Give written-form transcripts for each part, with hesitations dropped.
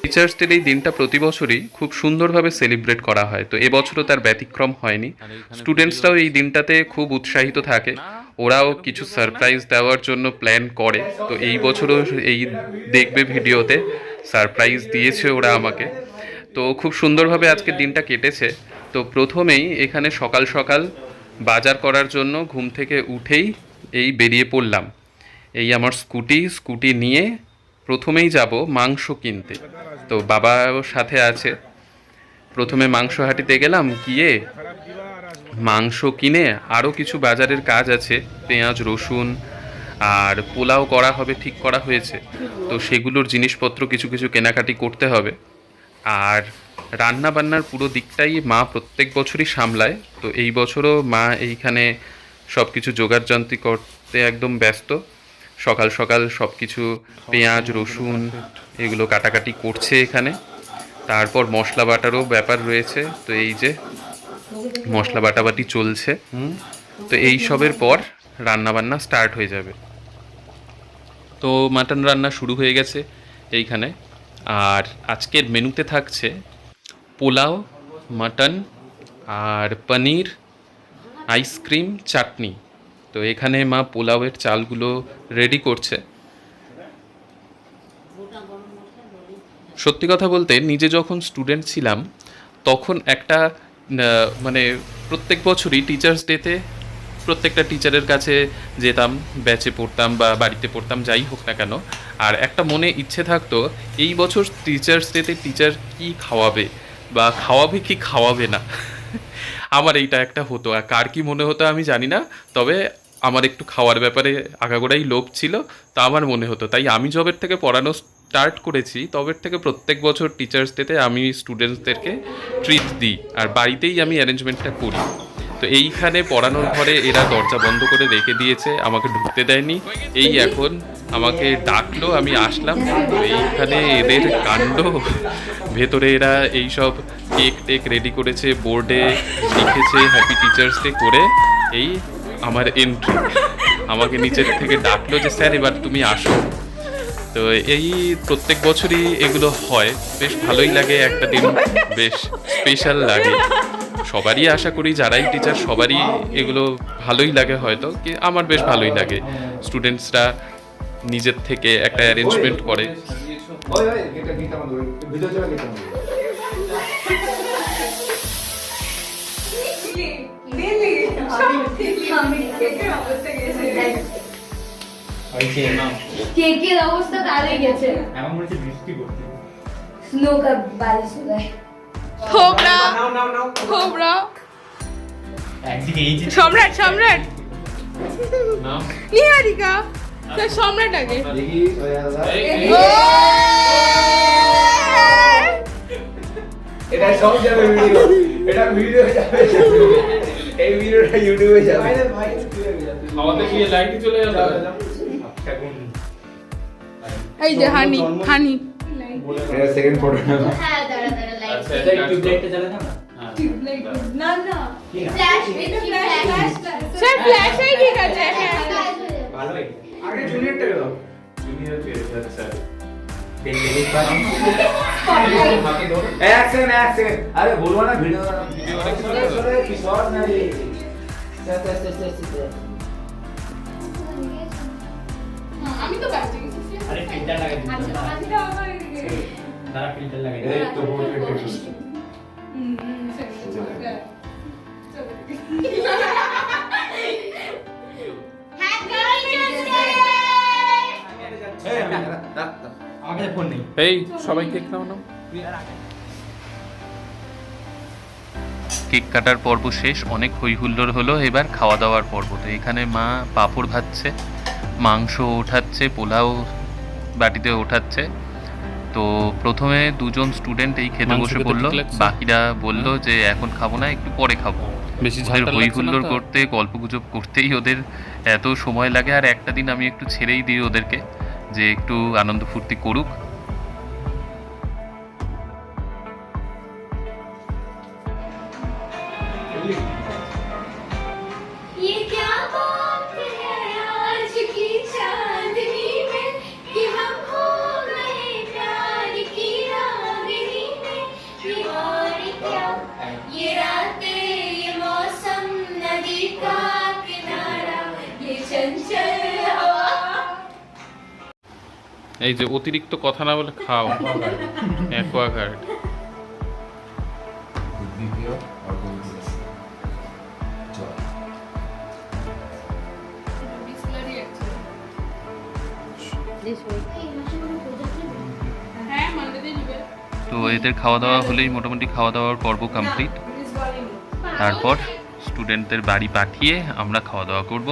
Teachers ডের এই দিনটা প্রতি বছরই খুব সুন্দরভাবে সেলিব্রেট করা হয়, তো এবছরও তার ব্যতিক্রম হয়নি। স্টুডেন্টসরাও এই দিনটাতে খুব উৎসাহিত থাকে, ওরাও কিছু সারপ্রাইজ দেওয়ার জন্য প্ল্যান করে। তো এই বছরও এই দেখবে ভিডিওতে সারপ্রাইজ দিয়েছে ওরা আমাকে। তো খুব সুন্দরভাবে আজকের দিনটা কেটেছে। তো প্রথমেই এখানে সকাল সকাল বাজার করার জন্য ঘুম থেকে উঠেই এই বেরিয়ে পড়লাম। এই আমার স্কুটি নিয়ে প্রথমেই যাব মাংস কিনতে। তো বাবাও সাথে আছে। প্রথমে মাংস হাটিতে গেলাম, গিয়ে মাংস কিনে আরও কিছু বাজারের কাজ আছে, পেঁয়াজ রসুন আর পোলাও করা হবে ঠিক করা হয়েছে, তো সেগুলোর জিনিসপত্র কিছু কিছু কেনাকাটি করতে হবে। আর রান্না বান্নার পুরো দিকটাই মা প্রত্যেক বছরই সামলায়, তো এই বছরও মা এইখানে সব কিছু জোগাড়যন্ত্রী করতে একদম ব্যস্ত। সকাল সকাল সব কিছু পেঁয়াজ রসুন এগুলো কাটাকাটি করছে এখানে। তারপর মশলা বাটারও ব্যাপার রয়েছে, তো এই যে মশলা বাটাবাটি চলছে। তো এই সবের পর রান্নাবান্না স্টার্ট হয়ে যাবে। তো মাটন রান্না শুরু হয়ে গেছে এইখানে। আর আজকের মেনুতে থাকছে পোলাও, মাটন আর পনির, আইসক্রিম, চাটনি। তো এখানে মা পোলাওয়ের চালগুলো রেডি করছে। সত্যি কথা বলতে নিজে যখন স্টুডেন্ট ছিলাম তখন একটা মানে প্রত্যেক বছরই টিচার্স ডেতে প্রত্যেকটা টিচারের কাছে যেতাম, ব্যাচে পড়তাম বা বাড়িতে পড়তাম, যাই হোক না কেন। আর একটা মনে ইচ্ছে থাকতো এই বছর টিচার্স ডেতে টিচার কি খাওয়াবে বা খাওয়াবে কি খাওয়াবে না। আমার এইটা একটা হতো, আর কার কি মনে হতো আমি জানি না, তবে আমার একটু খাওয়ার ব্যাপারে আগাগোড়াই লোভ ছিল। তা আমার মনে হতো, তাই আমি যবের থেকে পড়ানো স্টার্ট করেছি তবের থেকে প্রত্যেক বছর টিচার্স ডেতে আমি স্টুডেন্টসদেরকে ট্রিট দিই, আর বাড়িতেই আমি অ্যারেঞ্জমেন্টটা করি। তো এইখানে পড়ানোর ঘরে এরা দরজা বন্ধ করে রেখে দিয়েছে, আমাকে ঢুকতে দেয়নি। এই এখন আমাকে ডাকলো, আমি আসলাম। তো এইখানে এদের কাণ্ড, ভেতরে এরা এইসব কেক টেক রেডি করেছে, বোর্ডে লিখেছে হ্যাপি টিচার্স ডে করে। এই আমার এন্ট্রি, আমাকে নিচের থেকে ডাকলো যে স্যার এবার তুমি আসো। তো এই প্রত্যেক বছরই এগুলো হয়, বেশ ভালোই লাগে, একটা দিন বেশ স্পেশাল লাগে। সবারই আশা করি যারাই টিচার সবারই এগুলো ভালোই লাগে, হয়তো কি আমার বেশ ভালোই লাগে। স্টুডেন্টসরা নিজের থেকে একটা অ্যারেঞ্জমেন্ট করে। কেকের অবস্থা দাঁড়িয়ে গেছে, এমন হচ্ছে বৃষ্টি পড়ছে, স্নো কাপ বারিশ হয়ে যায়। খোবরা খোবরা একদিকে এই যে সম্রাট সম্রাট নিহারিকা স্যার সম্রাট আগে দেখি এটা সব যাবে ভিডিও, এটা ভিডিও যাবে, এই ভিডিওটা ইউটিউবে যাবে। আমাদের কি লাইটই চলে গেল? এই যে হানি হানি এটা সেকেন্ড ফটো না? হ্যাঁ দাঁড়া দাঁড়া লাইট আচ্ছা টিউবলাইটটা জ্বালা না? টিউবলাইট না না ফ্ল্যাশ স্যার ফ্ল্যাশ এই ঠিক আছে। হ্যাঁ ভালো হয়ে আগে জুনিয়রটা দাও। জুনিয়র পেয়েছে। আচ্ছা এক সেকেন্ড, আরে বলবো না ভিডিও কি শর্ট না রে। আমি তো বাজে আরে ফিল্টার লাগাই দিতে আচ্ছা হবে। বাজিটা আমার দিকে তারা ফিল্টার লাগাই এই তো বহুত আমার কাছে ফোন নেই। এই সবাই কেক নাও না। কেক কাটার পর্ব শেষ, অনেক হই হুল্লোড় হলো, এবার খাওয়া দাওয়ার পর্ব। তো এখানে মা পাঁপড় ভাজছে, মাংস ওঠাচ্ছে, পোলাও বাটিতে ওঠাচ্ছে। তো প্রথমে দুজন স্টুডেন্ট এই খেতে বসে পড়লো, বাকিরা বলল যে এখন খাবো না, একটু পরে খাবো। বেশি হই হুল্লোড় করতে গল্পগুজব করতেই ওদের এত সময় লাগে। আর একটা দিন আমি একটু ছেড়েই দিই ওদেরকে, যে একটু আনন্দ ফুর্তি করুক। ये क्या बात है आज की चांदनी में कि हम हो गए এই যে অতিরিক্ত কথা না বলে খাও অ্যাকোয়াগার্ড হ্যাঁ মানডেতে দিবে তো এদের খাওয়া দাওয়া হলেই মোটামুটি খাওয়া দাওয়ার পর্ব কমপ্লিট তারপর স্টুডেন্টদের বাড়ি পাঠিয়ে আমরা খাওয়া দাওয়া করব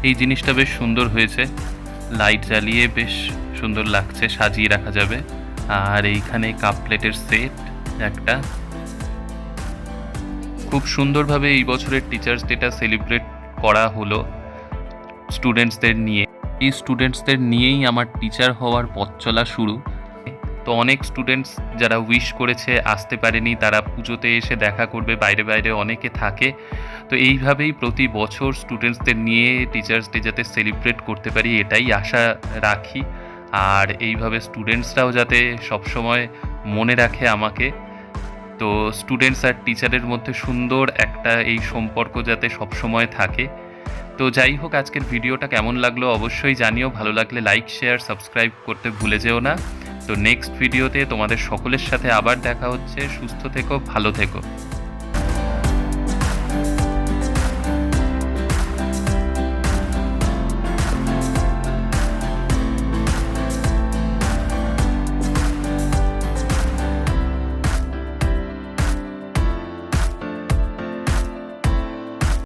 এই জিনিসটা বেশ সুন্দর হয়েছে লাইট জ্বালিয়ে বেশ সুন্দর লাগছে সাজিয়ে রাখা যাবে আর এইখানে কাপ প্লেটের সেট একটা খুব সুন্দরভাবে এই বছরের টিচার্স ডেটা সেলিব্রেট করা হলো স্টুডেন্টসদের নিয়ে এই স্টুডেন্টসদের নিয়েই আমার টিচার হওয়ার পথ চলা শুরু তো অনেক স্টুডেন্টস যারা উইশ করেছে আসতে পারেনি তারা পুজোতে এসে দেখা করবে বাইরে বাইরে অনেকে থাকে তো এইভাবেই প্রতি বছর স্টুডেন্টসদের নিয়ে টিচার্স ডে যাতে সেলিব্রেট করতে পারি এটাই আশা রাখি আর এইভাবে স্টুডেন্টসরাও যাতে সবসময় মনে রাখে আমাকে তো স্টুডেন্টস আর টিচারের মধ্যে সুন্দর একটা এই সম্পর্ক যাতে সবসময় থাকে তো যাই হোক আজকের ভিডিওটা কেমন লাগলো অবশ্যই জানিও ভালো লাগলে লাইক শেয়ার সাবস্ক্রাইব করতে ভুলে যেও না তো নেক্সট ভিডিওতে তোমাদের সকলের সাথে আবার দেখা হচ্ছে সুস্থ থেকো ভালো থেকো